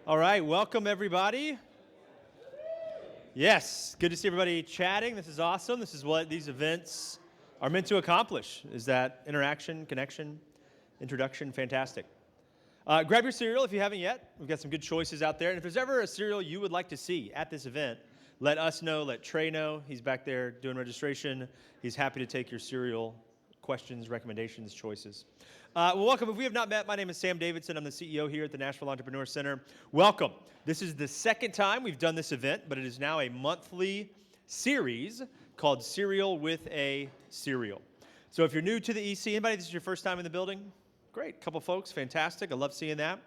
All right, welcome everybody. Yes, good to see everybody chatting. This is awesome. This is what these events are meant to accomplish, is that interaction, connection, introduction, fantastic. Grab your cereal if you haven't yet. We've got some good choices out there. And if there's ever a cereal you would like to see at this event, let us know, let Trey know. He's back there doing registration. He's happy to take your cereal questions, recommendations, choices. Well, welcome. If we have not met, my name is Sam Davidson. I'm the CEO here at the Nashville Entrepreneur Center. Welcome. This is the second time we've done this event, but it is now a monthly series called Cereal with a Cereal. So if you're new to the EC, anybody, this is your first time in the building? Great, couple folks, fantastic. I love seeing that.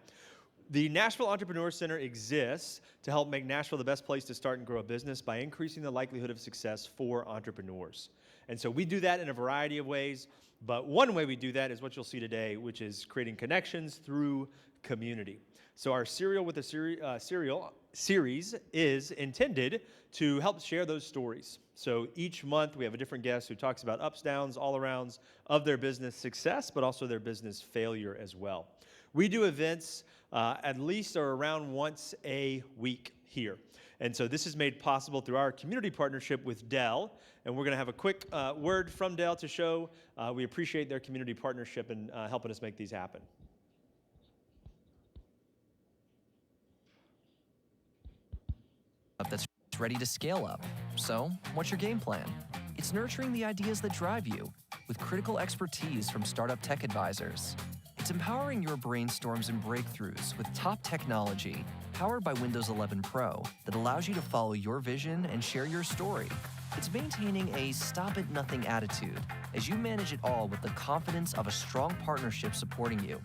The Nashville Entrepreneur Center exists to help make Nashville the best place to start and grow a business by increasing the likelihood of success for entrepreneurs. And so we do that in a variety of ways, but one way we do that is what you'll see today, which is creating connections through community. So our Cereal with a Cereal series is intended to help share those stories. So each month we have a different guest who talks about ups, downs, all-arounds of their business success, but also their business failure as well. We do events at least or around once a week here. And so this is made possible through our community partnership with Dell. And we're going to have a quick word from Dell to show we appreciate their community partnership and helping us make these happen. That's ready to scale up. So, what's your game plan? It's nurturing the ideas that drive you with critical expertise from startup tech advisors. It's empowering your brainstorms and breakthroughs with top technology powered by Windows 11 Pro that allows you to follow your vision and share your story. It's maintaining a stop-at-nothing attitude as you manage it all with the confidence of a strong partnership supporting you.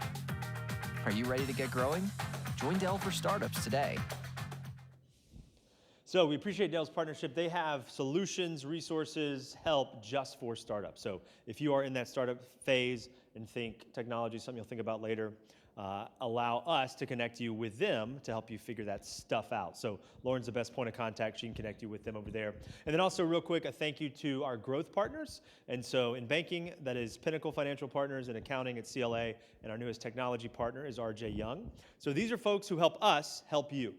Are you ready to get growing? Join Dell for Startups today. So we appreciate Dell's partnership. They have solutions, resources, help just for startups. So if you are in that startup phase and think technology is something you'll think about later, allow us to connect you with them to help you figure that stuff out. So Lauren's the best point of contact. She can connect you with them over there. And then also real quick, a thank you to our growth partners. And so in banking, that is Pinnacle Financial Partners, and accounting at CLA, and our newest technology partner is RJ Young. So these are folks who help us help you.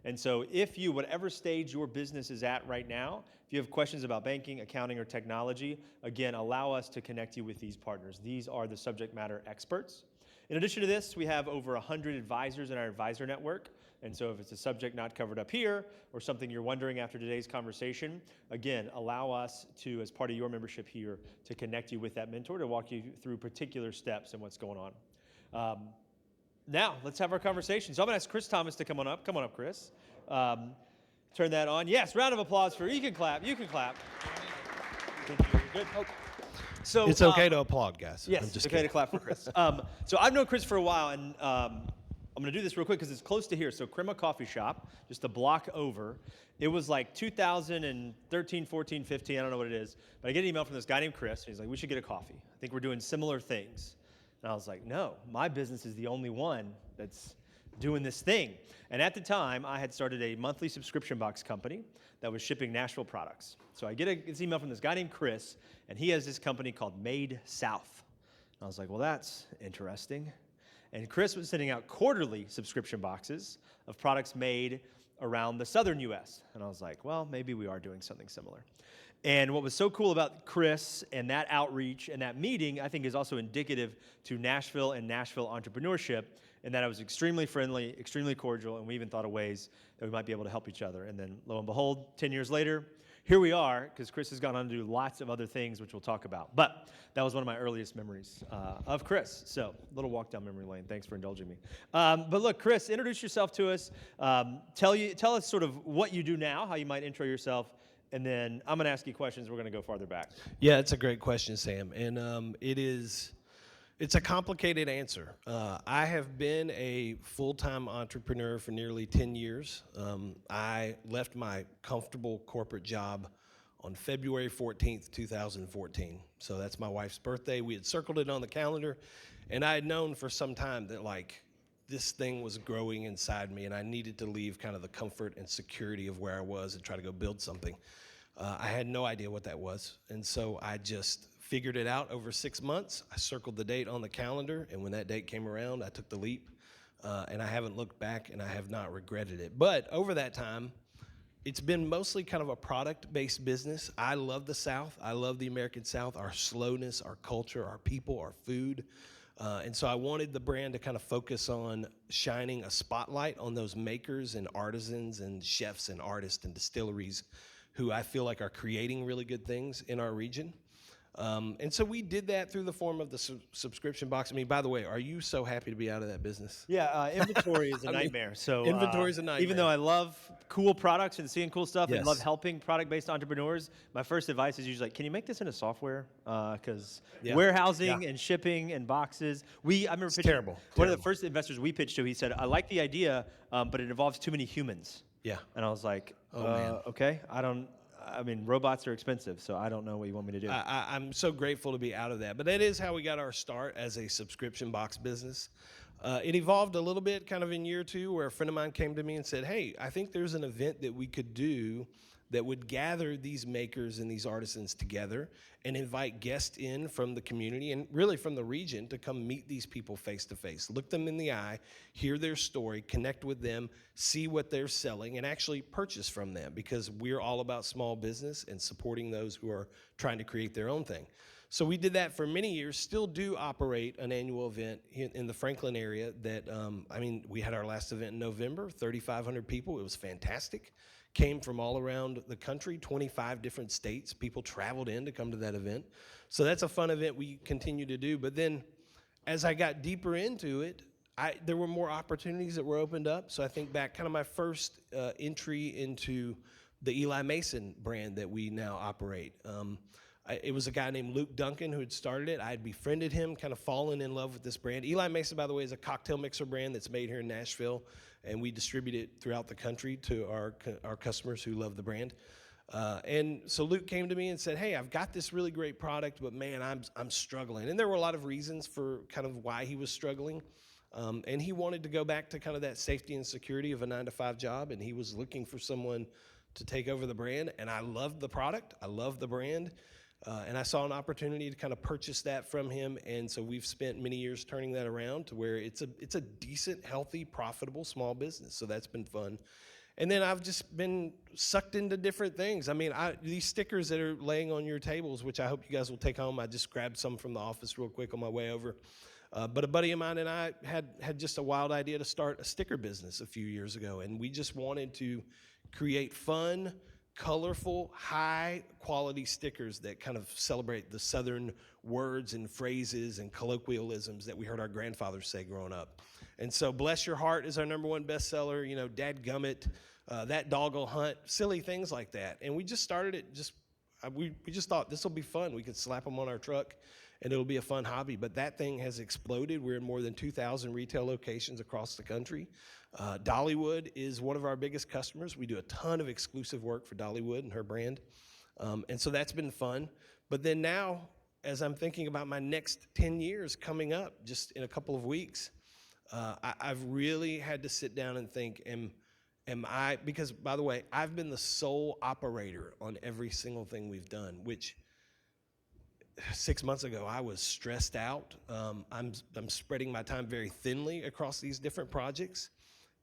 And so if you, whatever stage your business is at right now, if you have questions about banking, accounting, or technology, again, allow us to connect you with these partners. These are the subject matter experts. In addition to this, we have over 100 advisors in our advisor network. And so if it's a subject not covered up here or something you're wondering after today's conversation, again, allow us to, as part of your membership here, to connect you with that mentor to walk you through particular steps and what's going on. Now, let's have our conversation. So I'm going to ask Chris Thomas to come on up. Come on up, Chris. Turn that on. Yes, round of applause for you. You can clap. You can clap. Thank you. Good. Oh. So it's okay to applaud, guys. Yes, it's okay to clap for Chris. So I've known Chris for a while, and I'm going to do this real quick because it's close to here. So Crema Coffee Shop, just a block over. It was like 2013, 14, 15. I don't know what it is. But I get an email from this guy named Chris. And he's like, we should get a coffee. I think we're doing similar things. And I was like, no, my business is the only one that's doing this thing. And at the time, I had started a monthly subscription box company that was shipping Nashville products. So I get this email from this guy named Chris, and he has this company called Made South. And I was like, well, that's interesting. And Chris was sending out quarterly subscription boxes of products made around the southern U.S. And I was like, well, maybe we are doing something similar. And what was so cool about Chris and that outreach and that meeting, I think, is also indicative to Nashville and Nashville entrepreneurship, in that I was extremely friendly, extremely cordial, and we even thought of ways that we might be able to help each other. And then, lo and behold, 10 years later, here we are, because Chris has gone on to do lots of other things, which we'll talk about. But that was one of my earliest memories of Chris. So a little walk down memory lane. Thanks for indulging me. But look, Chris, introduce yourself to us. Tell us sort of what you do now, how you might intro yourself, and then I'm going to ask you questions. We're going to go farther back. Yeah, it's a great question, Sam. And it's a complicated answer. I have been a full-time entrepreneur for nearly 10 years. I left my comfortable corporate job on February 14th, 2014. So that's my wife's birthday. We had circled it on the calendar, and I had known for some time that, like, this thing was growing inside me, and I needed to leave kind of the comfort and security of where I was and try to go build something. I had no idea what that was, and so I just figured it out over 6 months. I circled the date on the calendar, and when that date came around, I took the leap. and I haven't looked back, and I have not regretted it. But over that time, it's been mostly kind of a product-based business. I love the South. I love the American South, our slowness, our culture, our people, our food. And so I wanted the brand to kind of focus on shining a spotlight on those makers and artisans and chefs and artists and distilleries who I feel like are creating really good things in our region. And so we did that through the form of the subscription box. I mean, by the way, are you so happy to be out of that business? Yeah, inventory is a nightmare. So inventory is a nightmare. Even though I love cool products and seeing cool stuff and Yes. love helping product-based entrepreneurs, my first advice is usually like, can you make this into software? Because warehousing and shipping and boxes. I remember pitching terrible. One of the first investors we pitched to, he said, I like the idea, but it involves too many humans. Yeah. And I was like, man. okay, I mean, robots are expensive, so I don't know what you want me to do. I'm so grateful to be out of that. But that is how we got our start as a subscription box business. It evolved a little bit kind of in year two, where a friend of mine came to me and said, hey, I think there's an event that we could do that would gather these makers and these artisans together and invite guests in from the community and really from the region to come meet these people face to face, look them in the eye, hear their story, connect with them, see what they're selling, and actually purchase from them, because we're all about small business and supporting those who are trying to create their own thing. So we did that for many years, still do operate an annual event in the Franklin area that, we had our last event in November, 3,500 people. It was fantastic. Came from all around the country, 25 different states. People traveled in to come to that event. So that's a fun event we continue to do. But then as I got deeper into it, there were more opportunities that were opened up. So I think back kind of my first entry into the Eli Mason brand that we now operate. It was a guy named Luke Duncan who had started it. I had befriended him, kind of fallen in love with this brand. Eli Mason, by the way, is a cocktail mixer brand that's made here in Nashville, and we distribute it throughout the country to our customers who love the brand. And so Luke came to me and said, hey, I've got this really great product, but man, I'm struggling. And there were a lot of reasons for kind of why he was struggling. And he wanted to go back to kind of that safety and security of a 9-to-5 job, and he was looking for someone to take over the brand. And I loved the product. I loved the brand. And I saw an opportunity to kind of purchase that from him, and so we've spent many years turning that around to where it's a decent, healthy, profitable small business. So that's been fun. And then I've just been sucked into different things. I mean, these stickers that are laying on your tables, which I hope you guys will take home. I just grabbed some from the office real quick on my way over. But a buddy of mine and I had just a wild idea to start a sticker business a few years ago, and we just wanted to create fun, colorful, high-quality stickers that kind of celebrate the Southern words and phrases and colloquialisms that we heard our grandfathers say growing up. And so Bless Your Heart is our #1 bestseller, Dadgummit, That Dog'll Hunt, silly things like that. And we just started it, we just thought this will be fun. We could slap them on our truck, and it'll be a fun hobby. But that thing has exploded. We're in more than 2,000 retail locations across the country. Dollywood is one of our biggest customers. We do a ton of exclusive work for Dollywood and her brand. And so that's been fun. But then now, as I'm thinking about my next 10 years coming up just in a couple of weeks, I've really had to sit down and think, am I, because by the way, I've been the sole operator on every single thing we've done, which 6 months ago, I was stressed out. I'm spreading my time very thinly across these different projects.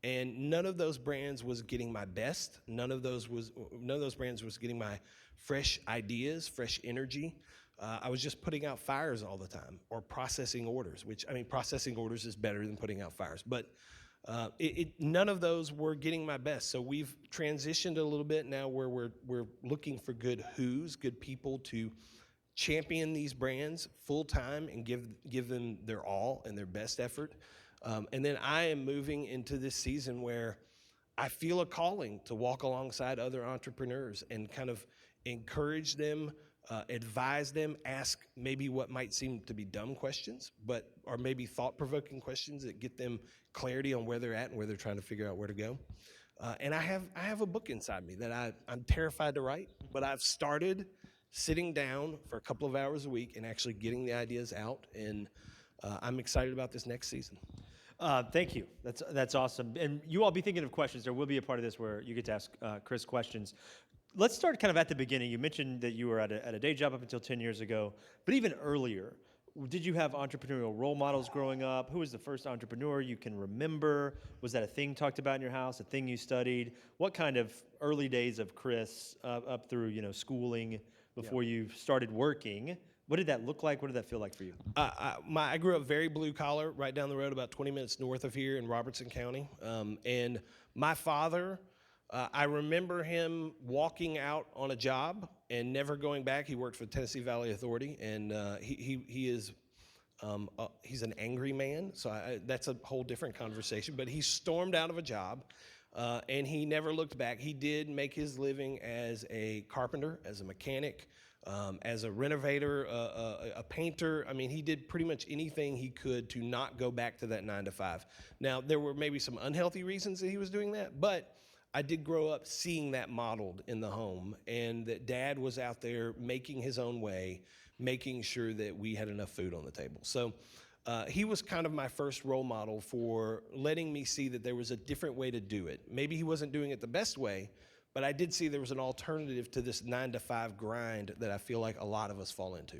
And none of those brands was getting my best. None of those brands was getting my fresh ideas, fresh energy. I was just putting out fires all the time, or processing orders, which, processing orders is better than putting out fires. But none of those were getting my best. So we've transitioned a little bit now where we're looking for good people to champion these brands full time and give them their all and their best effort. And then I am moving into this season where I feel a calling to walk alongside other entrepreneurs and kind of encourage them, advise them, ask maybe what might seem to be dumb questions, or maybe thought-provoking questions that get them clarity on where they're at and where they're trying to figure out where to go. And I have a book inside me that I'm terrified to write, but I've started sitting down for a couple of hours a week and actually getting the ideas out, and I'm excited about this next season. Thank you. That's awesome. And you all be thinking of questions. There will be a part of this where you get to ask Chris questions. Let's start kind of at the beginning. You mentioned that you were at a day job up until 10 years ago, but even earlier, Did you have entrepreneurial role models growing up? Who was the first entrepreneur you can remember? Was that a thing talked about in your house, a thing you studied? What kind of early days of Chris up through, schooling before you started working? What did that look like? What did that feel like for you? I grew up very blue collar, right down the road, about 20 minutes north of here in Robertson County. And my father, I remember him walking out on a job and never going back. He worked for the Tennessee Valley Authority, and he's an angry man, so that's a whole different conversation. But he stormed out of a job, and he never looked back. He did make his living as a carpenter, as a mechanic, as a renovator, a painter. I mean, he did pretty much anything he could to not go back to that 9 to 5. Now, there were maybe some unhealthy reasons that he was doing that, but I did grow up seeing that modeled in the home, and that Dad was out there making his own way, making sure that we had enough food on the table. So he was kind of my first role model for letting me see that there was a different way to do it. Maybe he wasn't doing it the best way, but I did see there was an alternative to this 9 to 5 grind that I feel like a lot of us fall into.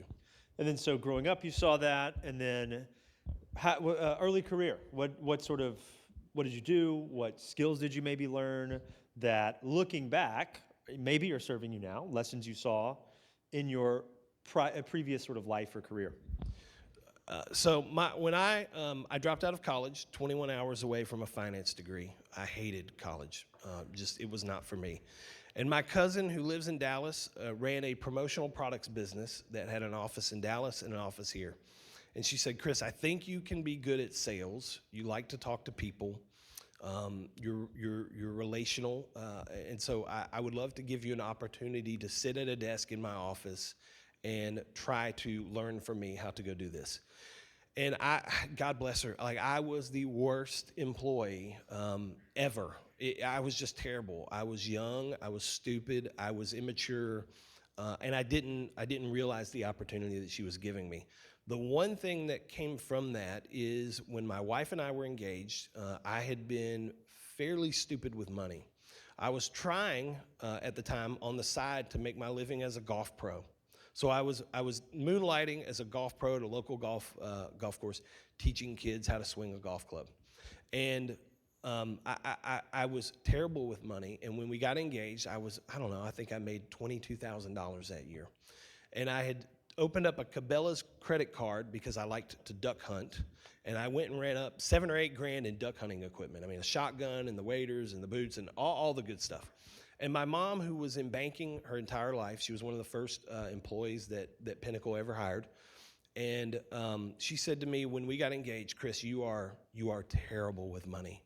And then, so growing up, you saw that, and then early career. What did you do? What skills did you maybe learn that, looking back, maybe are serving you now? Lessons you saw in your previous sort of life or career. When I dropped out of college, 21 hours away from a finance degree. I hated college. It was not for me. And my cousin, who lives in Dallas, ran a promotional products business that had an office in Dallas and an office here. And she said, Chris, I think you can be good at sales. You like to talk to people. You're relational. And so I would love to give you an opportunity to sit at a desk in my office and try to learn from me how to go do this. And God bless her, I was the worst employee ever. I was just terrible. I was young, I was stupid, I was immature, and I didn't realize the opportunity that she was giving me. The one thing that came from that is when my wife and I were engaged, I had been fairly stupid with money. I was trying at the time on the side to make my living as a golf pro. So I was moonlighting as a golf pro at a local golf course, teaching kids how to swing a golf club. And I was terrible with money. And when we got engaged, I think I made $22,000 that year. And I had opened up a Cabela's credit card because I liked to duck hunt. And I went and ran up $7 or $8 grand in duck hunting equipment. I mean, a shotgun and the waders and the boots and all the good stuff. And my mom, who was in banking her entire life, she was one of the first employees that Pinnacle ever hired. And she said to me when we got engaged, Chris, you are terrible with money.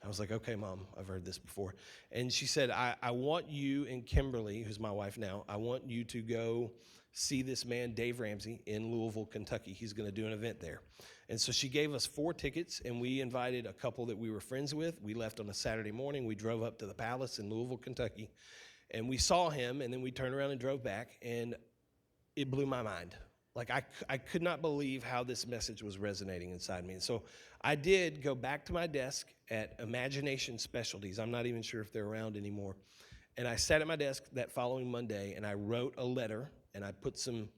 I was like, okay, Mom, I've heard this before. And she said, I want you and Kimberly, who's my wife now, I want you to go see this man, Dave Ramsey, in Louisville, Kentucky. He's going to do an event there. And so she gave us 4 tickets, and we invited a couple that we were friends with. We left on a Saturday morning. We drove up to the Palace in Louisville, Kentucky, and we saw him, and then we turned around and drove back, and it blew my mind. I could not believe how this message was resonating inside me. And so I did go back to my desk at Imagination Specialties. I'm not even sure if they're around anymore. And I sat at my desk that following Monday, and I wrote a letter, and I put some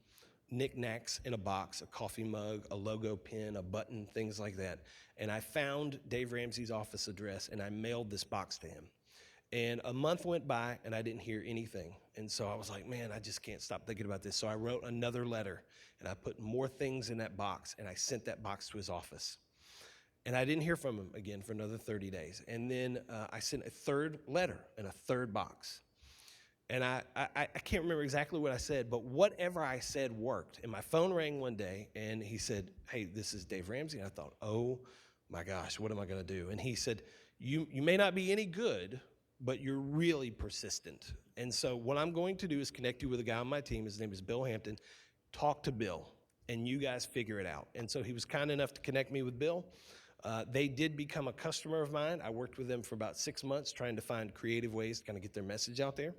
knickknacks in a box, a coffee mug, a logo pin, a button, things like that. And I found Dave Ramsey's office address, and I mailed this box to him. And a month went by, and I didn't hear anything. And so I was like, man, I just can't stop thinking about this. So I wrote another letter, and I put more things in that box, and I sent that box to his office. And I didn't hear from him again for another 30 days. And then I sent a third letter in a third box. And I can't remember exactly what I said, but whatever I said worked. And my phone rang one day, and he said, hey, this is Dave Ramsey. And I thought, oh, my gosh, what am I going to do? And he said, you may not be any good, but you're really persistent. And so what I'm going to do is connect you with a guy on my team. His name is Bill Hampton. Talk to Bill, and you guys figure it out. And so he was kind enough to connect me with Bill. They did become a customer of mine. I worked with them for about 6 months trying to find creative ways to kind of get their message out there.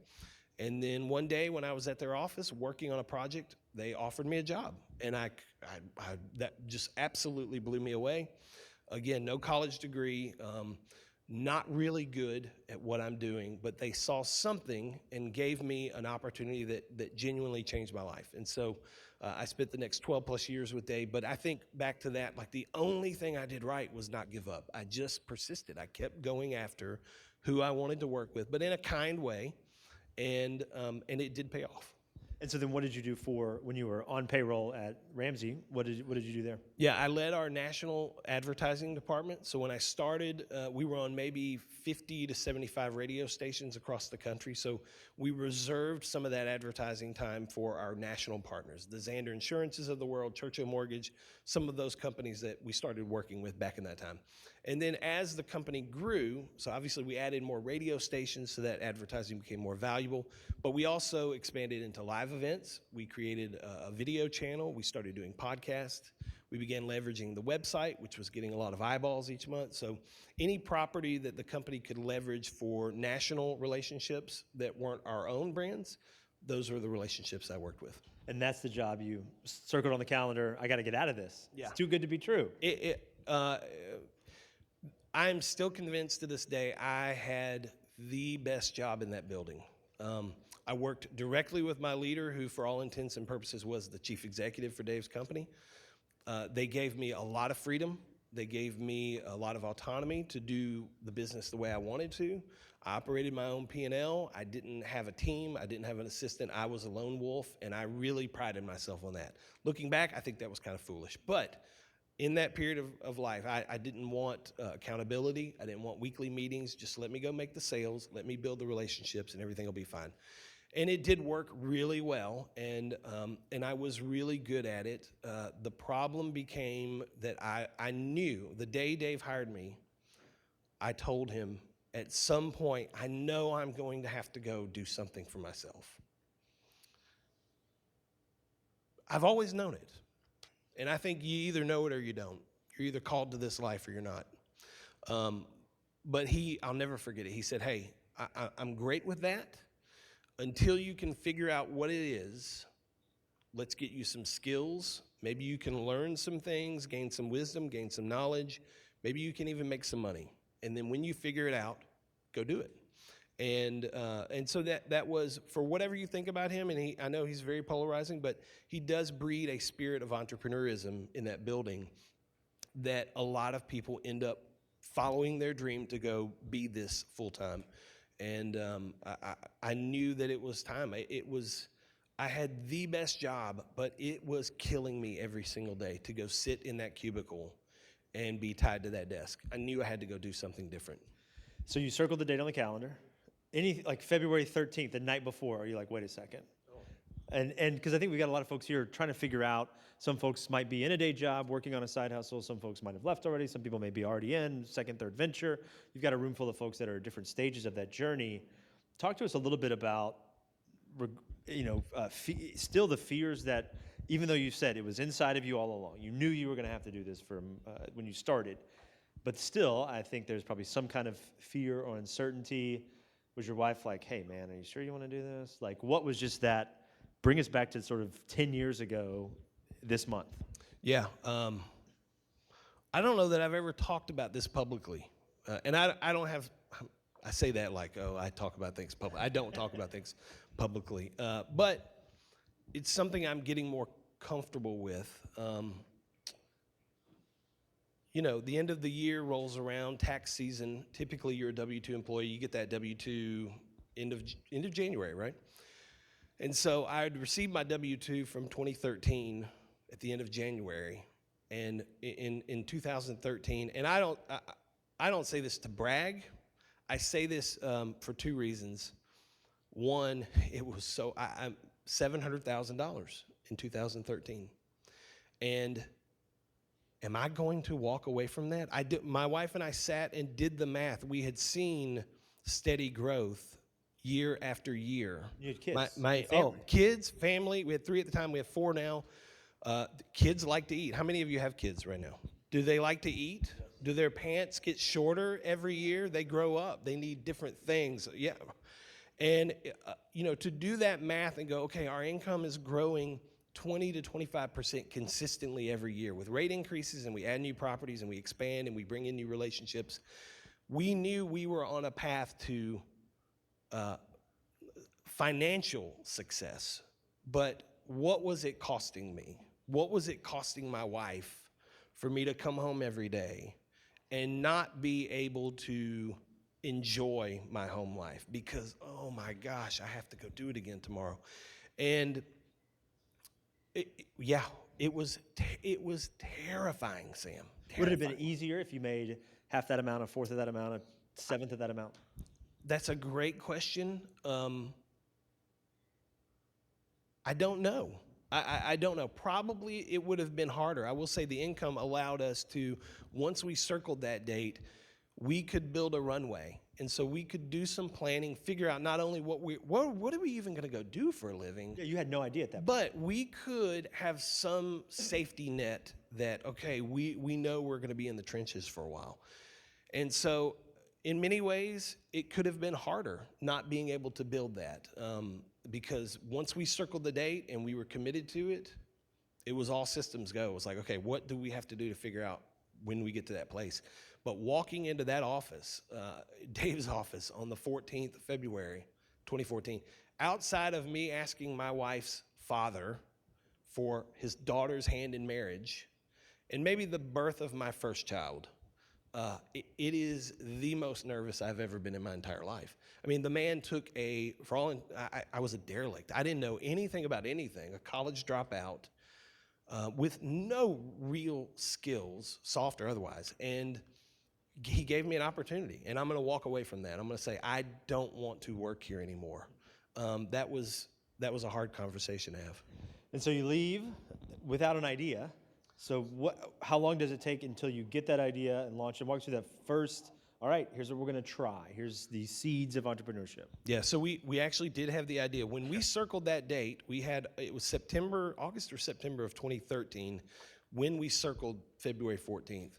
And then one day when I was at their office working on a project, they offered me a job. And that just absolutely blew me away. Again, no college degree, not really good at what I'm doing, but they saw something and gave me an opportunity that genuinely changed my life. And so I spent the next 12 plus years with Dave, but I think back to that, like the only thing I did right was not give up. I just persisted. I kept going after who I wanted to work with, but in a kind way, and it did pay off. And so then what did you do for when you were on payroll at Ramsey? What did you do there? Yeah, I led our national advertising department. So when I started, we were on maybe 50 to 75 radio stations across the country. So we reserved some of that advertising time for our national partners, the Zander Insurances of the world, Churchill Mortgage, some of those companies that we started working with back in that time. And then as the company grew, so obviously we added more radio stations so that advertising became more valuable, but we also expanded into live events. We created a video channel. We started doing podcasts. We began leveraging the website, which was getting a lot of eyeballs each month. So any property that the company could leverage for national relationships that weren't our own brands, those were the relationships I worked with. And that's the job you circled on the calendar. I got to get out of this. Yeah. It's too good to be true. I'm still convinced to this day I had the best job in that building. I worked directly with my leader, who for all intents and purposes was the chief executive for Dave's company. They gave me a lot of freedom. They gave me a lot of autonomy to do the business the way I wanted to. I operated my own P&L. I didn't have a team. I didn't have an assistant. I was a lone wolf, and I really prided myself on that. Looking back, I think that was kind of foolish. But in that period of life, I didn't want accountability. I didn't want weekly meetings. Just let me go make the sales. Let me build the relationships, and everything will be fine. And it did work really well, and I was really good at it. The problem became that I knew the day Dave hired me, I told him at some point, I know I'm going to have to go do something for myself. I've always known it. And I think you either know it or you don't. You're either called to this life or you're not. But I'll never forget it. He said, hey, I'm great with that. Until you can figure out what it is, let's get you some skills. Maybe you can learn some things, gain some wisdom, gain some knowledge. Maybe you can even make some money. And then when you figure it out, go do it. And so that was, for whatever you think about him, and I know he's very polarizing, but he does breed a spirit of entrepreneurism in that building that a lot of people end up following their dream to go be this full time. And I knew that it was time. I had the best job, but it was killing me every single day to go sit in that cubicle and be tied to that desk. I knew I had to go do something different. So you circled the date on the calendar. Like February 13th, the night before, are you like, wait a second? Oh. And because I think we got a lot of folks here trying to figure out, some folks might be in a day job, working on a side hustle. Some folks might have left already. Some people may be already in second, third venture. You've got a room full of folks that are at different stages of that journey. Talk to us a little bit about, still the fears that, even though you said it was inside of you all along, you knew you were going to have to do this from when you started, but still, I think there's probably some kind of fear or uncertainty. Was your wife like, hey, man, are you sure you want to do this? Like, what was just that? Bring us back to sort of 10 years ago this month. Yeah. I don't know that I've ever talked about this publicly. And I don't have, I say that like, oh, I talk about things publicly. I don't talk about things publicly. But it's something I'm getting more comfortable with. The end of the year rolls around, tax season. Typically, you're a W-2 employee. You get that W-2 end of January, right? And so I had received my W-2 from 2013 at the end of January, and in 2013. And I don't say this to brag. I say this for two reasons. One, it was I'm $700,000 in 2013, and am I going to walk away from that? My wife and I sat and did the math. We had seen steady growth year after year. You had kids. Kids, family. We had 3 at the time. We have 4 now. Kids like to eat. How many of you have kids right now? Do they like to eat? Do their pants get shorter every year? They grow up. They need different things. Yeah. And, to do that math and go, okay, our income is growing 20 to 25% consistently every year with rate increases, and we add new properties and we expand and we bring in new relationships. we knew we were on a path to financial success, but what was it costing me? What was it costing my wife for me to come home every day and not be able to enjoy my home life? Because, oh my gosh, I have to go do it again tomorrow. And it was terrifying, Sam. Would it have been easier if you made half that amount, a fourth of that amount, a seventh of that amount? That's a great question. I don't know. I don't know. Probably it would have been harder. I will say the income allowed us to, once we circled that date, we could build a runway. And so we could do some planning, figure out not only what are we even going to go do for a living? Yeah, you had no idea at that point. But we could have some safety net that, okay, we know we're going to be in the trenches for a while. And so in many ways, it could have been harder not being able to build that. Because once we circled the date and we were committed to it, it was all systems go. It was like, okay, what do we have to do to figure out when we get to that place? But walking into that office, Dave's office, on the 14th of February, 2014, outside of me asking my wife's father for his daughter's hand in marriage, and maybe the birth of my first child, it is the most nervous I've ever been in my entire life. I mean, the man took I was a derelict. I didn't know anything about anything, a college dropout with no real skills, soft or otherwise. And he gave me an opportunity, and I'm going to walk away from that. I'm going to say, I don't want to work here anymore. That was a hard conversation to have. And so you leave without an idea. So how long does it take until you get that idea and launch it? Walk through that first, all right, here's what we're going to try. Here's the seeds of entrepreneurship. Yeah, so we actually did have the idea. When we circled that date, it was August or September of 2013 when we circled February 14th.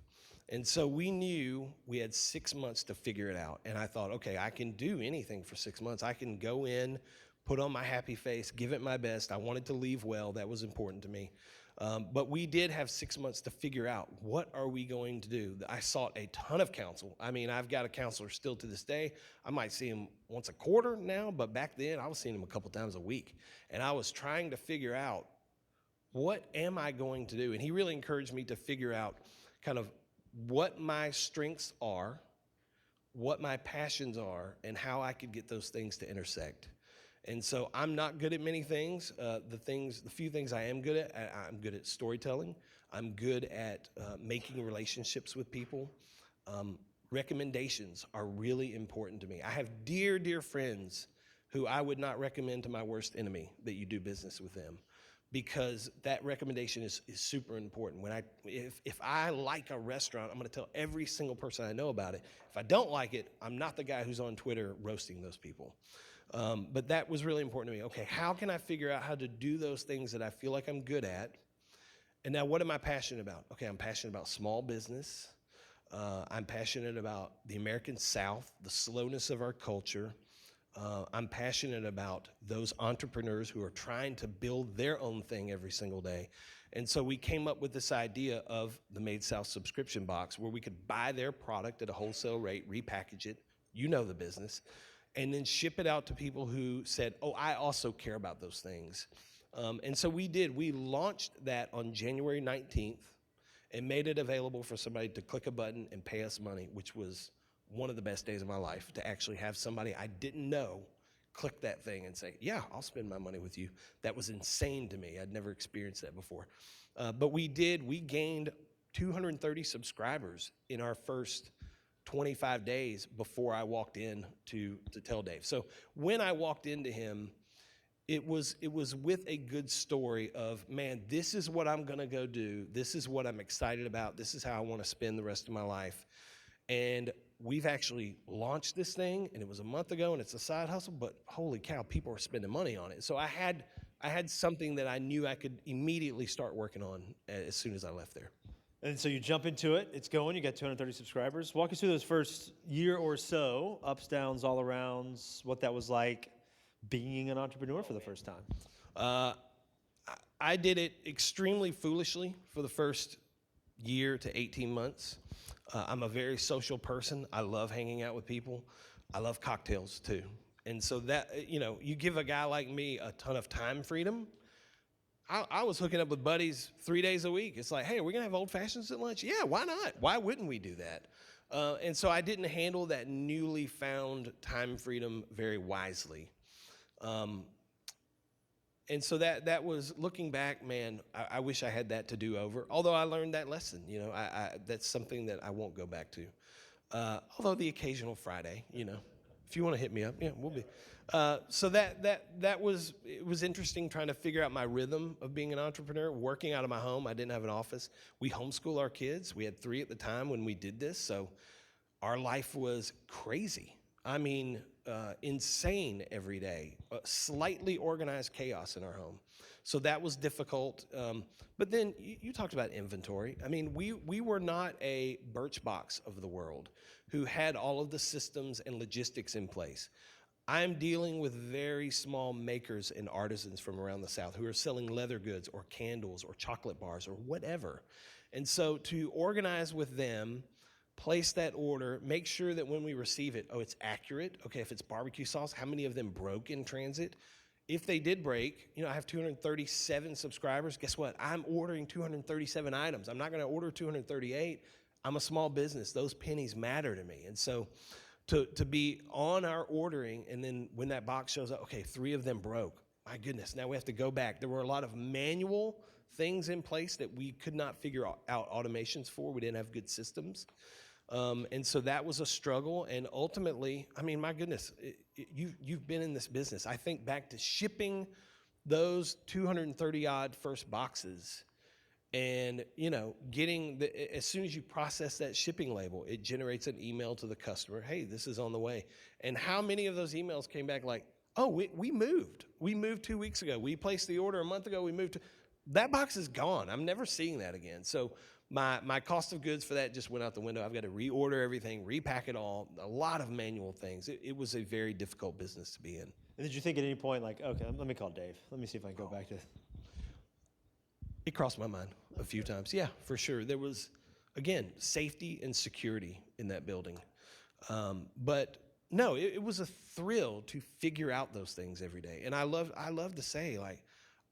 And so we knew we had 6 months to figure it out. And I thought, okay, I can do anything for 6 months. I can go in, put on my happy face, give it my best. I wanted to leave well. That was important to me. But we did have 6 months to figure out, what are we going to do? I sought a ton of counsel. I mean, I've got a counselor still to this day. I might see him once a quarter now, but back then I was seeing him a couple times a week. And I was trying to figure out, what am I going to do? And he really encouraged me to figure out kind of what my strengths are, what my passions are, and how I could get those things to intersect. And so I'm not good at many things. The few things I am good at, I'm good at storytelling. I'm good at making relationships with people. Recommendations are really important to me. I have dear, dear friends who I would not recommend to my worst enemy that you do business with them, because that recommendation is super important. If I like a restaurant, I'm going to tell every single person I know about it. If I don't like it, I'm not the guy who's on Twitter roasting those people. But that was really important to me. Okay, how can I figure out how to do those things that I feel like I'm good at? And now, what am I passionate about? Okay, I'm passionate about small business. I'm passionate about the American South, the slowness of our culture. I'm passionate about those entrepreneurs who are trying to build their own thing every single day. And so we came up with this idea of the Made South subscription box, where we could buy their product at a wholesale rate, repackage it, you know the business, and then ship it out to people who said, oh, I also care about those things. And so we did. We launched that on January 19th and made it available for somebody to click a button and pay us money, which was one of the best days of my life, to actually have somebody I didn't know click that thing and say, yeah, I'll spend my money with you. That was insane to me. I'd never experienced that before. But we did. We gained 230 subscribers in our first 25 days before I walked in to tell Dave. So when I walked into him, it was with a good story of, man, this is what I'm going to go do. This is what I'm excited about. This is how I want to spend the rest of my life. And we've actually launched this thing, and it was a month ago, and it's a side hustle, but holy cow, people are spending money on it. So I had something that I knew I could immediately start working on as soon as I left there. And so you jump into it, it's going, you got 230 subscribers. Walk us through those first year or so, ups, downs, all arounds, what that was like being an entrepreneur for the first time. I did it extremely foolishly for the first year to 18 months. I'm a very social person. I love hanging out with people. I love cocktails too. And so that, you give a guy like me a ton of time freedom. I was hooking up with buddies 3 days a week. It's like, hey, are we going to have old fashions at lunch? Yeah, why not? Why wouldn't we do that? And so I didn't handle that newly found time freedom very wisely. And so that was, looking back, man, I wish I had that to do over. Although I learned that lesson, that's something that I won't go back to. Although the occasional Friday, if you want to hit me up, yeah, we'll be. So it was interesting trying to figure out my rhythm of being an entrepreneur, working out of my home. I didn't have an office. We homeschool our kids. We had 3 at the time when we did this. So our life was crazy. I mean, insane every day, slightly organized chaos in our home. So that was difficult. But then you talked about inventory. I mean, we were not a Birchbox of the world who had all of the systems and logistics in place. I'm dealing with very small makers and artisans from around the South who are selling leather goods or candles or chocolate bars or whatever. And so to organize with them, place that order, make sure that when we receive it, it's accurate. Okay, if it's barbecue sauce, how many of them broke in transit? If they did break, I have 237 subscribers. Guess what? I'm ordering 237 items. I'm not going to order 238. I'm a small business. Those pennies matter to me. And so to be on our ordering, and then when that box shows up, okay, 3 of them broke. My goodness, now we have to go back. There were a lot of manual things in place that we could not figure out automations for. We didn't have good systems. And so that was a struggle. And ultimately, I mean, my goodness, you've been in this business. I think back to shipping those 230 odd first boxes, and getting as soon as you process that shipping label, it generates an email to the customer. Hey, this is on the way. And how many of those emails came back like, oh, we moved 2 weeks ago. We placed the order a month ago. We moved. That box is gone. I'm never seeing that again. So my cost of goods for that just went out the window. I've got to reorder everything, repack it all, a lot of manual things. It was a very difficult business to be in. And did you think at any point, like, okay, let me call Dave. Let me see if I can go back to. It crossed my mind a few times. Yeah, for sure. There was, again, safety and security in that building. But no, it was a thrill to figure out those things every day. And I love to say, like,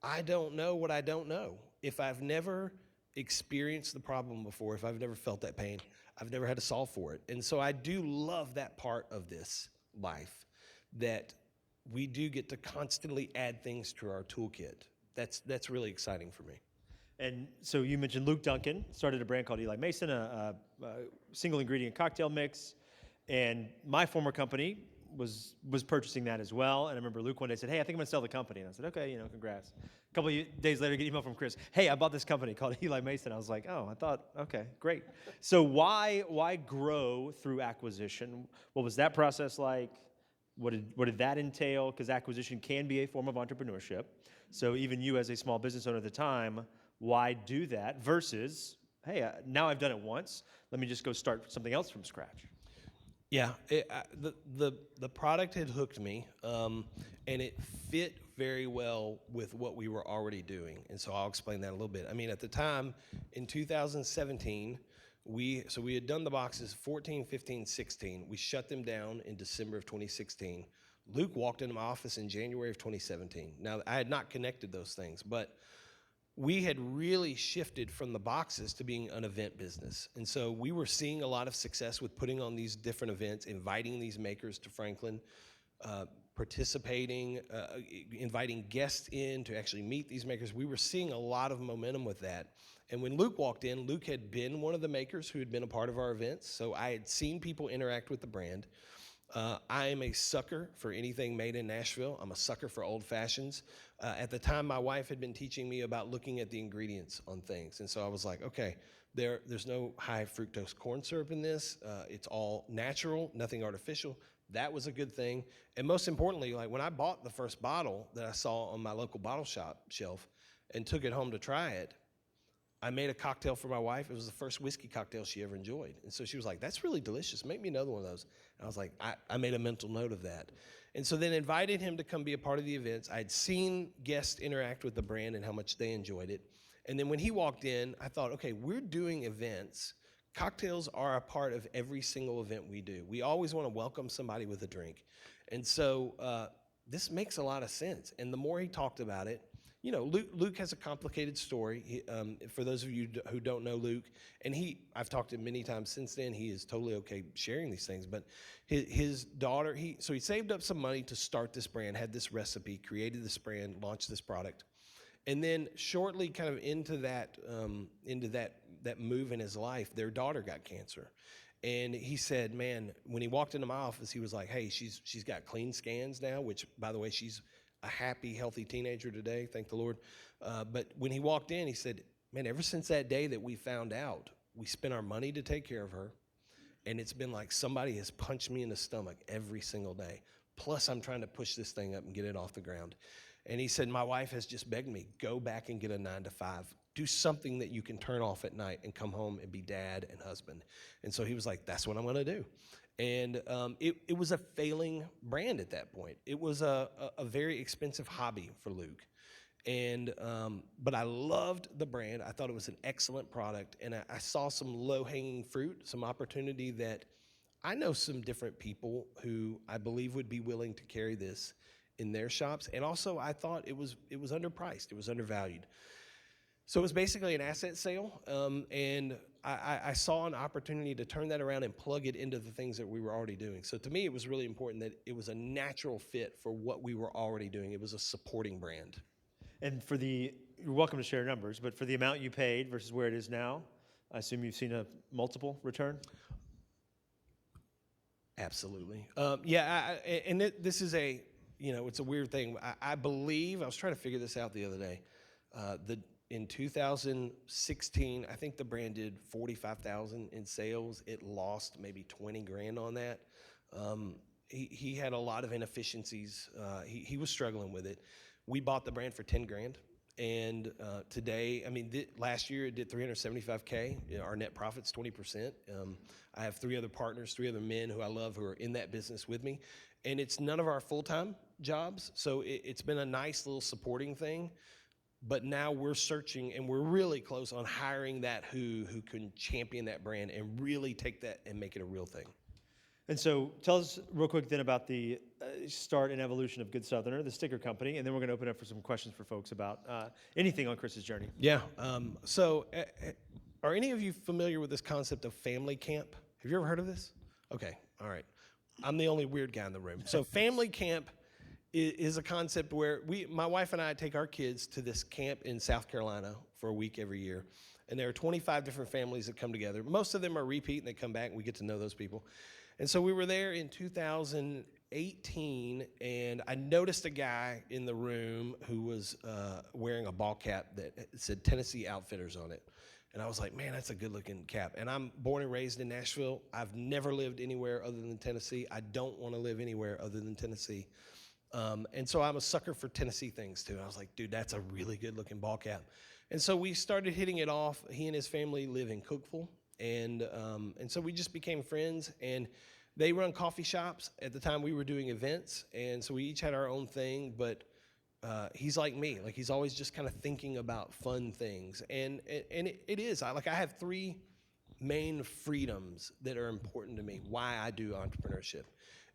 I don't know what I don't know. If I've never experienced the problem before, if I've never felt that pain, I've never had to solve for it. And so I do love that part of this life, that we do get to constantly add things to our toolkit. That's really exciting for me. And so you mentioned Luke Duncan started a brand called Eli Mason, a single ingredient cocktail mix. And my former company was purchasing that as well. And I remember Luke one day said, hey, I think I'm going to sell the company. And I said, okay, congrats. A couple of days later, I get an email from Chris. Hey, I bought this company called Eli Mason. I was like, oh, I thought, okay, great. So why grow through acquisition? What was that process like? What did that entail? Because acquisition can be a form of entrepreneurship. So even you as a small business owner at the time, why do that versus, hey, now I've done it once. Let me just go start something else from scratch. Yeah, the product had hooked me, and it fit very well with what we were already doing. And so I'll explain that a little bit. I mean, at the time, in 2017, we had done the boxes 14, 15, 16. We shut them down in December of 2016. Luke walked into my office in January of 2017. Now, I had not connected those things, but we had really shifted from the boxes to being an event business. And so we were seeing a lot of success with putting on these different events, inviting these makers to Franklin, participating, inviting guests in to actually meet these makers. We were seeing a lot of momentum with that. And when Luke walked in, Luke had been one of the makers who had been a part of our events. So I had seen people interact with the brand. I am a sucker for anything made in Nashville. I'm a sucker for old fashions. At the time, my wife had been teaching me about looking at the ingredients on things. And so I was like, okay, there's no high fructose corn syrup in this. It's all natural, nothing artificial. That was a good thing. And most importantly, like when I bought the first bottle that I saw on my local bottle shop shelf and took it home to try it, I made a cocktail for my wife. It was the first whiskey cocktail she ever enjoyed. And so she was like, that's really delicious. Make me another one of those. And I was like, I made a mental note of that. And so then invited him to come be a part of the events. I'd seen guests interact with the brand and how much they enjoyed it. And then when he walked in, I thought, okay, we're doing events cocktails are a part of every single event we do. We always want to welcome somebody with a drink. And so this makes a lot of sense. And the more he talked about it, you know, Luke has a complicated story. For those of you who don't know Luke, and I've talked to him many times since then. He is totally okay sharing these things. But his daughter, he saved up some money to start this brand, had this recipe, created this brand, launched this product, and then shortly, kind of into that move in his life, their daughter got cancer. And he said, man, when he walked into my office, he was like, hey, she's got clean scans now, which, by the way, she's a happy, healthy teenager today, thank the Lord. But when he walked in, he said, man, ever since that day that we found out, we spent our money to take care of her, and it's been like somebody has punched me in the stomach every single day. Plus, I'm trying to push this thing up and get it off the ground. And he said, my wife has just begged me, go back and get a 9-to-5. Do something that you can turn off at night and come home and be dad and husband. And so he was like, that's what I'm going to do. And it was a failing brand at that point. It was a very expensive hobby for Luke. And but I loved the brand. I thought it was an excellent product. And I saw some low-hanging fruit, some opportunity that I know some different people who I believe would be willing to carry this in their shops. And also I thought it was underpriced. It was undervalued. So it was basically an asset sale, and I saw an opportunity to turn that around and plug it into the things that we were already doing. So to me, it was really important that it was a natural fit for what we were already doing. It was a supporting brand. And you're welcome to share numbers, but for the amount you paid versus where it is now, I assume you've seen a multiple return? Absolutely. This is it's a weird thing. I believe, I was trying to figure this out the other day, in 2016, I think the brand did $45,000 in sales. It lost maybe $20,000 on that. He had a lot of inefficiencies. He was struggling with it. We bought the brand for $10,000, and today, last year it did $375K. Our net profit's 20%. I have 3 other partners, 3 other men who I love who are in that business with me, and it's none of our full-time jobs. So it's been a nice little supporting thing. But now we're searching, and we're really close on hiring that who can champion that brand and really take that and make it a real thing. And so tell us real quick then about the start and evolution of Good Southerner, the sticker company, and then we're going to open up for some questions for folks about anything on Chris's journey. Yeah. Are any of you familiar with this concept of family camp? Have you ever heard of this? Okay. All right. I'm the only weird guy in the room. So family camp is a concept where my wife and I take our kids to this camp in South Carolina for a week every year. And there are 25 different families that come together. Most of them are repeat, and they come back, and we get to know those people. And so we were there in 2018, and I noticed a guy in the room who was wearing a ball cap that said Tennessee Outfitters on it. And I was like, man, that's a good-looking cap. And I'm born and raised in Nashville. I've never lived anywhere other than Tennessee. I don't want to live anywhere other than Tennessee. And so I'm a sucker for Tennessee things, too. I was like, dude, that's a really good-looking ball cap. And so we started hitting it off. He and his family live in Cookeville. And so we just became friends. And they run coffee shops. At the time, we were doing events. And so we each had our own thing. But he's like me. Like, he's always just kind of thinking about fun things. And it is. I have 3 main freedoms that are important to me, why I do entrepreneurship.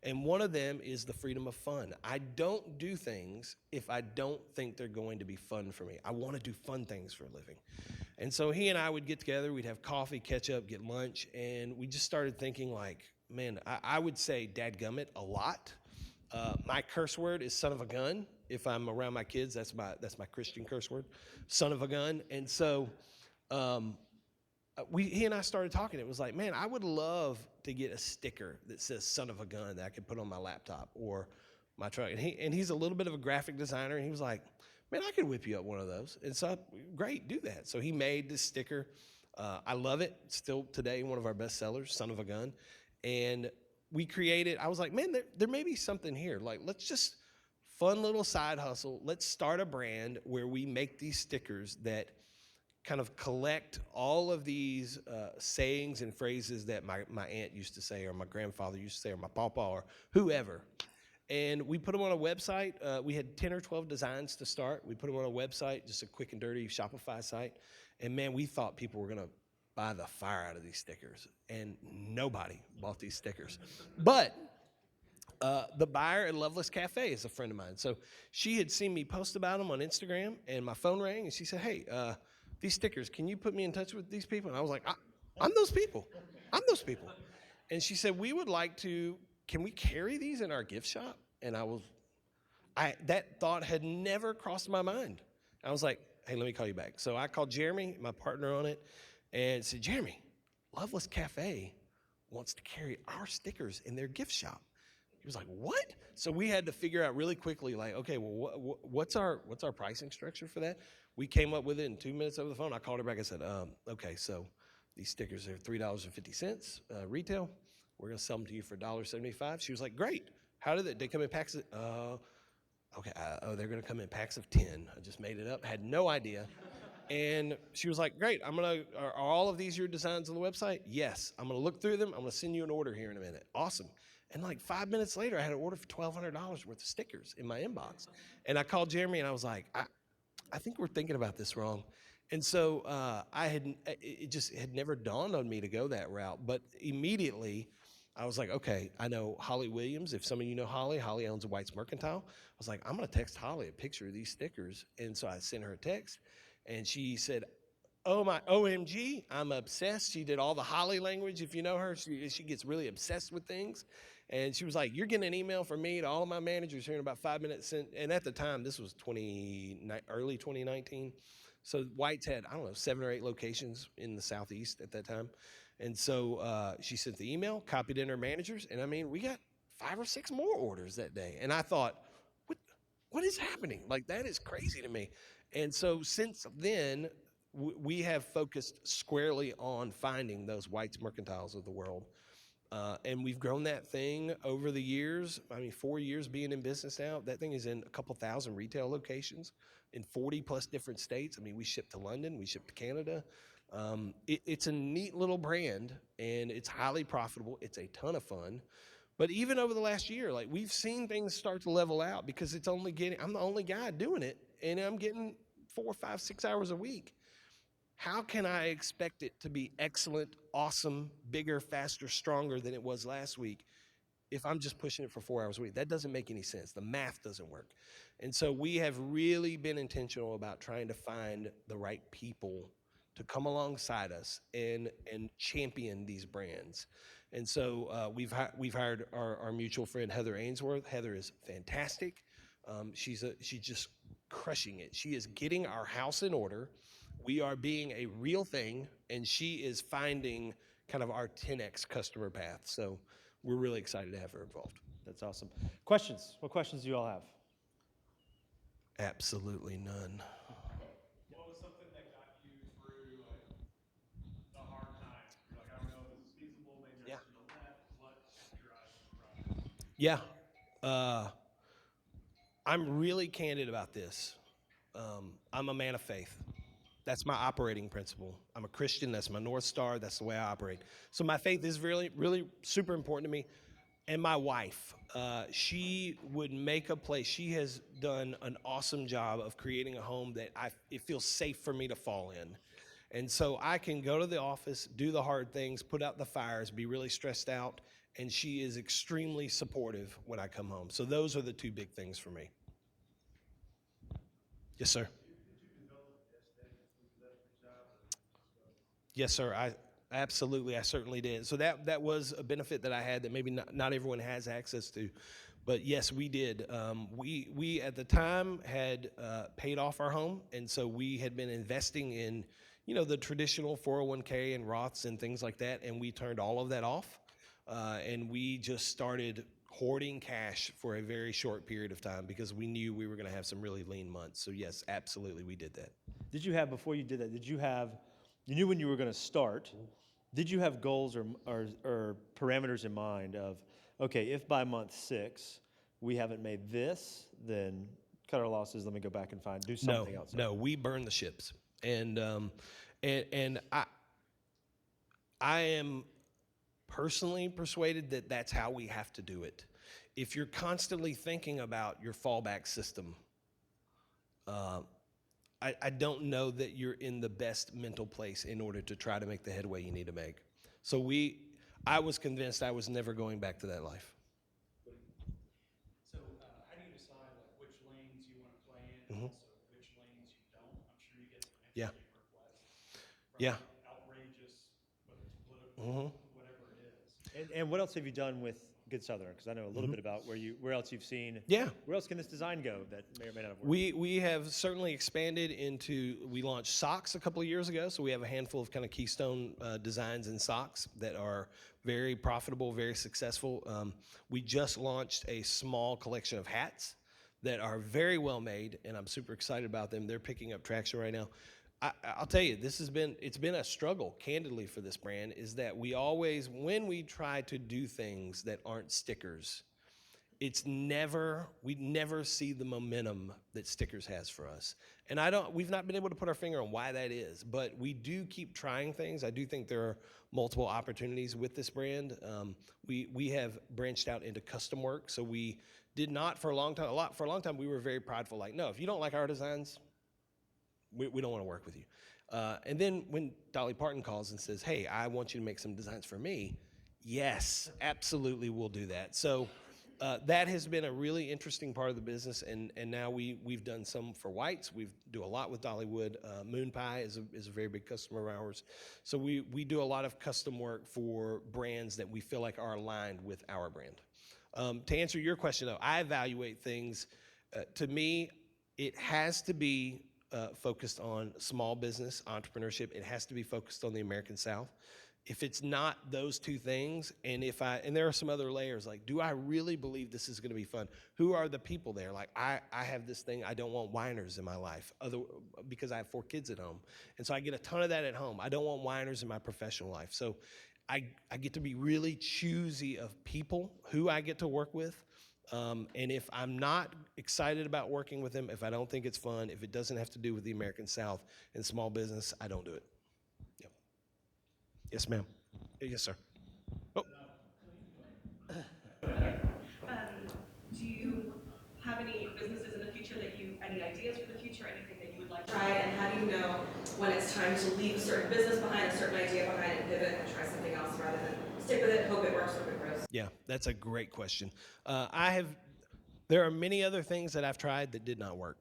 And one of them is the freedom of fun. I don't do things if I don't think they're going to be fun for me. I want to do fun things for a living. And so he and I would get together, we'd have coffee, catch up, get lunch, and we just started thinking like, man, I would say dadgummit a lot. My curse word is son of a gun. If I'm around my kids, that's my Christian curse word, son of a gun. And so he and I started talking. It was like, man, I would love to get a sticker that says son of a gun that I could put on my laptop or my truck. And he's a little bit of a graphic designer, and he was like, man, I could whip you up one of those. And so, great, do that. So he made this sticker. I love it. Still today, one of our best sellers, son of a gun. And we created, I was like, man, there may be something here. Like, let's just, fun little side hustle. Let's start a brand where we make these stickers that kind of collect all of these sayings and phrases that my aunt used to say, or my grandfather used to say, or my papa, or whoever. And we put them on a website. We had 10 or 12 designs to start. We put them on a website, just a quick and dirty Shopify site. And man, we thought people were going to buy the fire out of these stickers, and nobody bought these stickers. But the buyer at Loveless Cafe is a friend of mine. So she had seen me post about them on Instagram, and my phone rang, and she said, hey, these stickers, can you put me in touch with these people? And I was like, I'm those people. I'm those people. And she said, we would like to, can we carry these in our gift shop? And that thought had never crossed my mind. I was like, hey, let me call you back. So I called Jeremy, my partner on it, and said, Jeremy, Loveless Cafe wants to carry our stickers in their gift shop. He was like, what? So we had to figure out really quickly, like, okay, well, what's our pricing structure for that? We came up with it in 2 minutes over the phone. I called her back and said, okay, so these stickers are $3.50 retail. We're going to sell them to you for $1.75. She was like, great. How did they come in packs of, okay, they're going to come in packs of 10. I just made it up. Had no idea. And she was like, great, are all of these your designs on the website? Yes. I'm going to look through them. I'm going to send you an order here in a minute. Awesome. And like 5 minutes later, I had an order for $1,200 worth of stickers in my inbox. And I called Jeremy and I was like, I think we're thinking about this wrong. And so it just had never dawned on me to go that route. But immediately I was like, okay, I know Holly Williams. If some of you know Holly owns a White's Mercantile. I was like, I'm going to text Holly a picture of these stickers. And so I sent her a text and she said, oh my OMG, I'm obsessed. She did all the Holly language. If you know her, she gets really obsessed with things. And she was like, you're getting an email from me to all of my managers here in about 5 minutes. And at the time, this was early 2019. So White's had, 7 or 8 locations in the Southeast at that time. And so she sent the email, copied in her managers. And we got 5 or 6 more orders that day. And I thought, what is happening? Like, that is crazy to me. And so since then, we have focused squarely on finding those White's Mercantiles of the world. And we've grown that thing over the years. 4 years being in business now, that thing is in a couple thousand retail locations in 40 plus different states. We ship to London, we ship to Canada. It's a neat little brand and it's highly profitable. It's a ton of fun. But even over the last year, like, we've seen things start to level out because I'm the only guy doing it and I'm getting 4, 5, 6 hours a week. How can I expect it to be excellent, awesome, bigger, faster, stronger than it was last week if I'm just pushing it for 4 hours a week? That doesn't make any sense. The math doesn't work. And so we have really been intentional about trying to find the right people to come alongside us and champion these brands. And so we've hired our mutual friend, Heather Ainsworth. Heather is fantastic. She's just crushing it. She is getting our house in order. We are being a real thing, and she is finding kind of our 10X customer path. So we're really excited to have her involved. That's awesome. Questions? What questions do you all have? Absolutely none. What was something that got you through the hard times? You're like, I don't know if this is feasible. Maybe I should do that. What kept your eyes on the prize? Yeah. I'm really candid about this. I'm a man of faith. That's my operating principle. I'm a Christian. That's my North Star. That's the way I operate. So my faith is really, really super important to me. And my wife, she would make a place. She has done an awesome job of creating a home that it feels safe for me to fall in. And so I can go to the office, do the hard things, put out the fires, be really stressed out, and she is extremely supportive when I come home. So those are the 2 big things for me. Yes, sir. Yes, sir. I certainly did. So that was a benefit that I had that maybe not everyone has access to, but yes, we did. We at the time had paid off our home, and so we had been investing in, the traditional 401k and Roths and things like that, and we turned all of that off, and we just started hoarding cash for a very short period of time because we knew we were going to have some really lean months. So yes, absolutely, we did that. Did you have, before you did that, you knew when you were going to start, did you have goals or parameters in mind of, okay, if by month 6 we haven't made this, then cut our losses, let me go back and do something else? No, we burn the ships. And I am personally persuaded that that's how we have to do it. If you're constantly thinking about your fallback system, I don't know that you're in the best mental place in order to try to make the headway you need to make. So I was convinced I was never going back to that life. So how do you decide like which lanes you want to play in and also which lanes you don't? I'm sure you get Yeah. interesting requests from Yeah. outrageous, whether it's political, whatever it is. And what else have you done with Good Southern? Because I know a little bit about where else you've seen. Yeah. Where else can this design go that may or may not have worked? We have certainly expanded into, we launched socks a couple of years ago, so we have a handful of kind of keystone designs in socks that are very profitable, very successful. We just launched a small collection of hats that are very well made, and I'm super excited about them. They're picking up traction right now. I'll tell you, it's been a struggle, candidly, for this brand, is that we always, when we try to do things that aren't stickers, we never see the momentum that stickers has for us. And we've not been able to put our finger on why that is, but we do keep trying things. I do think there are multiple opportunities with this brand. We have branched out into custom work, so we did not for a long time, we were very prideful, like, no, if you don't like our designs, we don't want to work with you. And then when Dolly Parton calls and says, hey, I want you to make some designs for me, yes, absolutely, we'll do that. So that has been a really interesting part of the business, and now we've done some for whites. We do a lot with Dollywood. Moon Pie is a very big customer of ours. So we do a lot of custom work for brands that we feel like are aligned with our brand. To answer your question, though, I evaluate things. To me, it has to be focused on small business entrepreneurship. It has to be focused on the American South. If it's not those two things, and there are some other layers, like, do I really believe this is going to be fun? Who are the people there? Like, I have this thing, I don't want whiners in my life, because I have 4 kids at home. And so I get a ton of that at home. I don't want whiners in my professional life. So I get to be really choosy of people who I get to work with. And if I'm not excited about working with them, if I don't think it's fun, if it doesn't have to do with the American South and small business, I don't do it. Yep. Yes, ma'am. Yes, sir. Oh. Do you have any businesses in the future any ideas for the future, anything that you would like to try? And how do you know when it's time to leave a certain business behind, a certain idea behind, and pivot and try something else rather than stick with it, hope it works, hope it grows? Yeah, that's a great question. There are many other things that I've tried that did not work.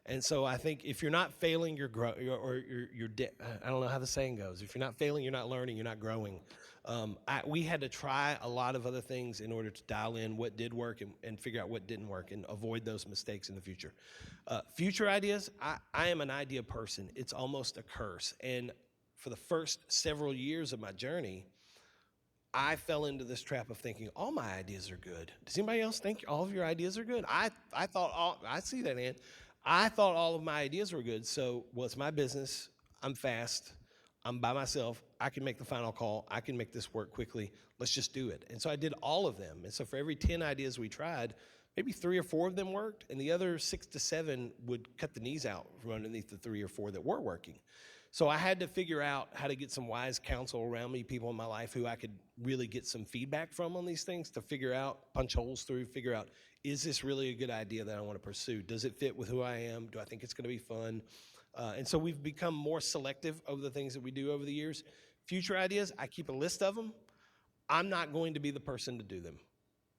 And so I think if you're not failing, I don't know how the saying goes. If you're not failing, you're not learning, you're not growing. We had to try a lot of other things in order to dial in what did work and figure out what didn't work and avoid those mistakes in the future. Future ideas, I am an idea person. It's almost a curse. And for the first several years of my journey, I fell into this trap of thinking all my ideas are good. Does anybody else think all of your ideas are good? I see that, Ann. I thought all of my ideas were good. So, well, it's my business. I'm fast. I'm by myself. I can make the final call. I can make this work quickly. Let's just do it. And so I did all of them. And so for every 10 ideas we tried, maybe 3 or 4 of them worked, and the other 6 to 7 would cut the knees out from underneath the 3 or 4 that were working. So I had to figure out how to get some wise counsel around me, people in my life who I could really get some feedback from on these things to figure out, punch holes through, figure out, is this really a good idea that I want to pursue? Does it fit with who I am? Do I think it's going to be fun? And so we've become more selective over the things that we do over the years. Future ideas, I keep a list of them. I'm not going to be the person to do them.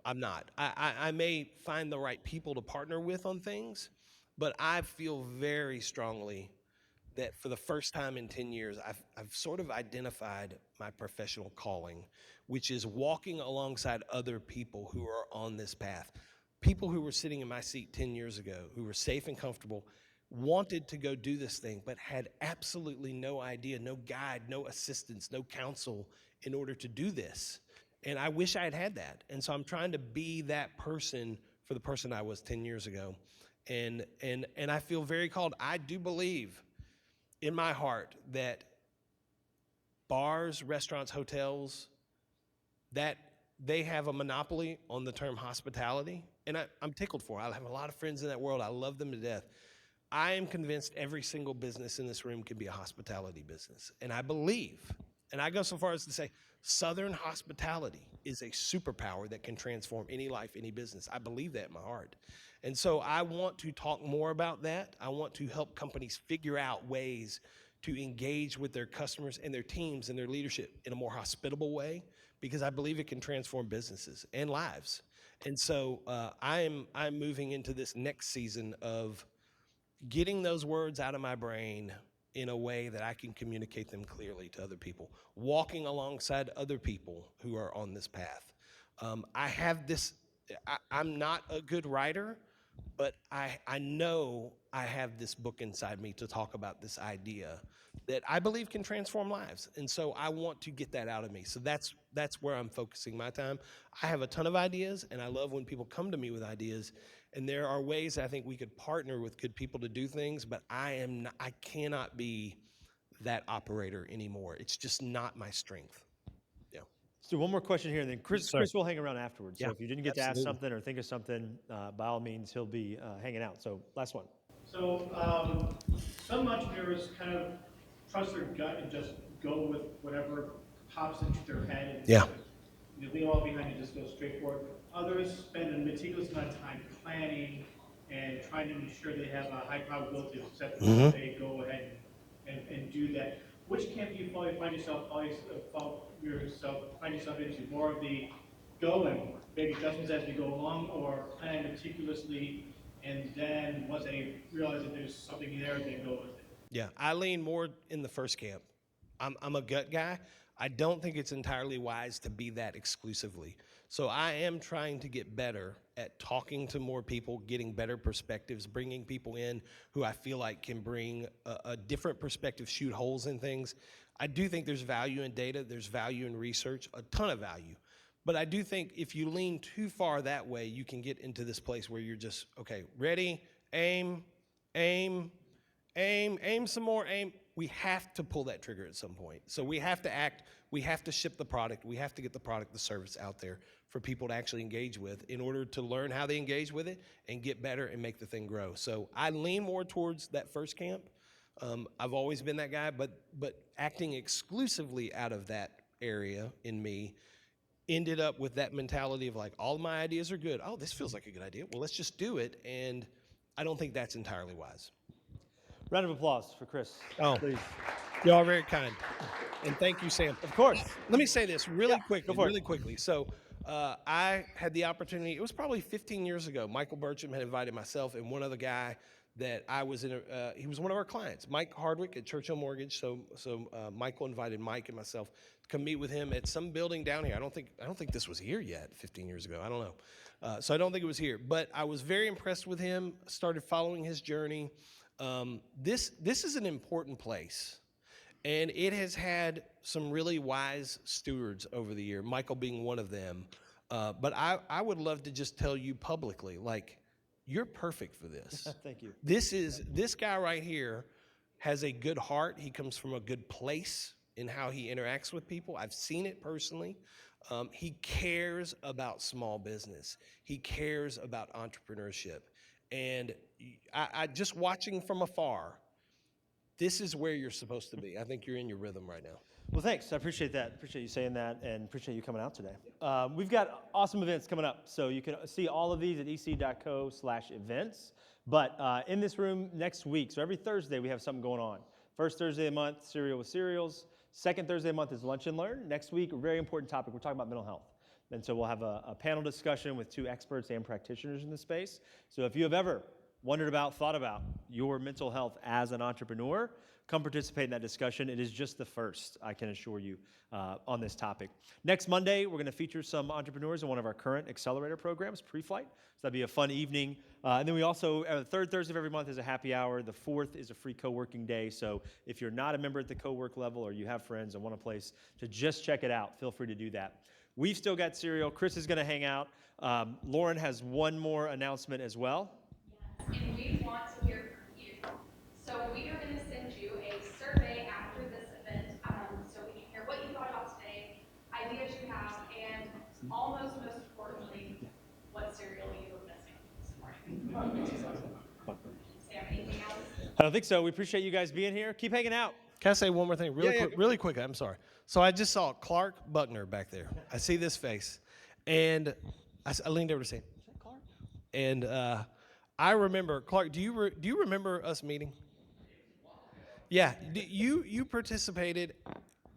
I'm not. I may find the right people to partner with on things, but I feel very strongly that for the first time in 10 years, I've sort of identified my professional calling, which is walking alongside other people who are on this path. People who were sitting in my seat 10 years ago, who were safe and comfortable, wanted to go do this thing, but had absolutely no idea, no guide, no assistance, no counsel in order to do this. And I wish I had had that. And so I'm trying to be that person for the person I was 10 years ago. And I feel very called. I do believe in my heart that bars, restaurants, hotels, that they have a monopoly on the term hospitality. And I'm tickled for it. I have a lot of friends in that world. I love them to death. I am convinced every single business in this room can be a hospitality business. And I believe And I go so far as to say Southern hospitality is a superpower that can transform any life, any business. I believe that in my heart. And so I want to talk more about that. I want to help companies figure out ways to engage with their customers and their teams and their leadership in a more hospitable way, because I believe it can transform businesses and lives. And so I'm moving into this next season of getting those words out of my brain in a way that I can communicate them clearly to other people, walking alongside other people who are on this path. I have this, I'm not a good writer, but I know I have this book inside me to talk about this idea that I believe can transform lives. And so I want to get that out of me. So that's where I'm focusing my time. I have a ton of ideas, and I love when people come to me with ideas. And there are ways I think we could partner with good people to do things, but I cannot be that operator anymore. It's just not my strength. Yeah. Let's do one more question here, and then Chris will hang around afterwards. Yeah, So if you didn't get to ask absolutely. something or think of something, by all means, he'll be hanging out. So last one. So some entrepreneurs kind of trust their gut and just go with whatever pops into their head. And Yeah. you leave all behind and just go straight forward. Others spend a meticulous amount of time planning and trying to ensure they have a high probability of success before they go ahead and do that. Which camp do you find yourself into? More of the go and make adjustments as we go along, or plan meticulously and then once they realize that there's something there, they go with it? Yeah, I lean more in the first camp. I'm a gut guy. I don't think it's entirely wise to be that exclusively. So I am trying to get better at talking to more people, getting better perspectives, bringing people in who I feel like can bring a different perspective, shoot holes in things. I do think there's value in data, there's value in research, a ton of value. But I do think if you lean too far that way, you can get into this place where you're just, okay, ready, aim, aim, aim, aim some more, aim. We have to pull that trigger at some point. So we have to act, we have to ship the product, we have to get the product, the service out there for people to actually engage with in order to learn how they engage with it and get better and make the thing grow. So I lean more towards that first camp. I've always been that guy, but acting exclusively out of that area in me ended up with that mentality of like, all my ideas are good. Oh, this feels like a good idea. Well, let's just do it. And I don't think that's entirely wise. Round of applause for Chris. Oh, Please. y'all are very kind. And thank you, Sam. Of course. Let me say this really go for it. quickly. So I had the opportunity, it was probably 15 years ago, Michael Burcham had invited myself and one other guy that I was in, he was one of our clients, Mike Hardwick at Churchill Mortgage. So Michael invited Mike and myself to come meet with him at some building down here. I don't think this was here yet 15 years ago. I don't know. So I don't think it was here, but I was very impressed with him, started following his journey. This is an important place, and it has had some really wise stewards over the year, Michael being one of them. But I would love to just tell you publicly, like, you're perfect for this. Thank you. This guy right here has a good heart. He comes from a good place in how he interacts with people. I've seen it personally. He cares about small business. He cares about entrepreneurship. And I just watching from afar, this is where you're supposed to be. I think you're in your rhythm right now. Well, thanks. I appreciate that. Appreciate you saying that, and appreciate you coming out today. We've got awesome events coming up, so you can see all of these at ec.co/events. But in this room next week, so every Thursday we have something going on. First Thursday of the month, Cereal with Cereals. Second Thursday of the month is Lunch and Learn. Next week, a very important topic. We're talking about mental health. And so we'll have a panel discussion with 2 experts and practitioners in the space. So if you have ever wondered about, thought about your mental health as an entrepreneur, come participate in that discussion. It is just the first, I can assure you, on this topic. Next Monday, we're going to feature some entrepreneurs in one of our current accelerator programs, Pre-Flight. So that'll be a fun evening. And then we also, the third Thursday of every month is a happy hour. The fourth is a free co-working day. So if you're not a member at the co-work level or you have friends and want a place to just check it out, feel free to do that. We've still got cereal. Chris is going to hang out. Lauren has one more announcement as well. Yes, and we want to hear from you. So we are going to send you a survey after this event, so we can hear what you thought about today, ideas you have, and almost most importantly, what cereal you were missing this morning. Sam, anything else? I don't think so. We appreciate you guys being here. Keep hanging out. Can I say one more thing really Yeah, quick? Really quick. I'm sorry. So I just saw Clark Buckner back there. I see this face, and I leaned over to say, "Is that Clark?" And I remember Clark. Do you remember us meeting? Yeah. You participated.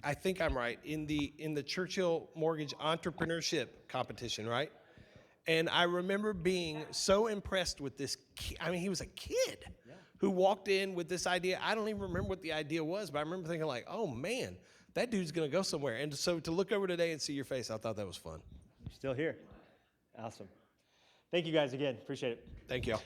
I think I'm right in the Churchill Mortgage Entrepreneurship competition, right? And I remember being so impressed with this. I mean, he was a kid who walked in with this idea. I don't even remember what the idea was, but I remember thinking like, oh man, that dude's gonna go somewhere. And so to look over today and see your face, I thought that was fun. You're still here. Awesome. Thank you guys again. Appreciate it. Thank y'all.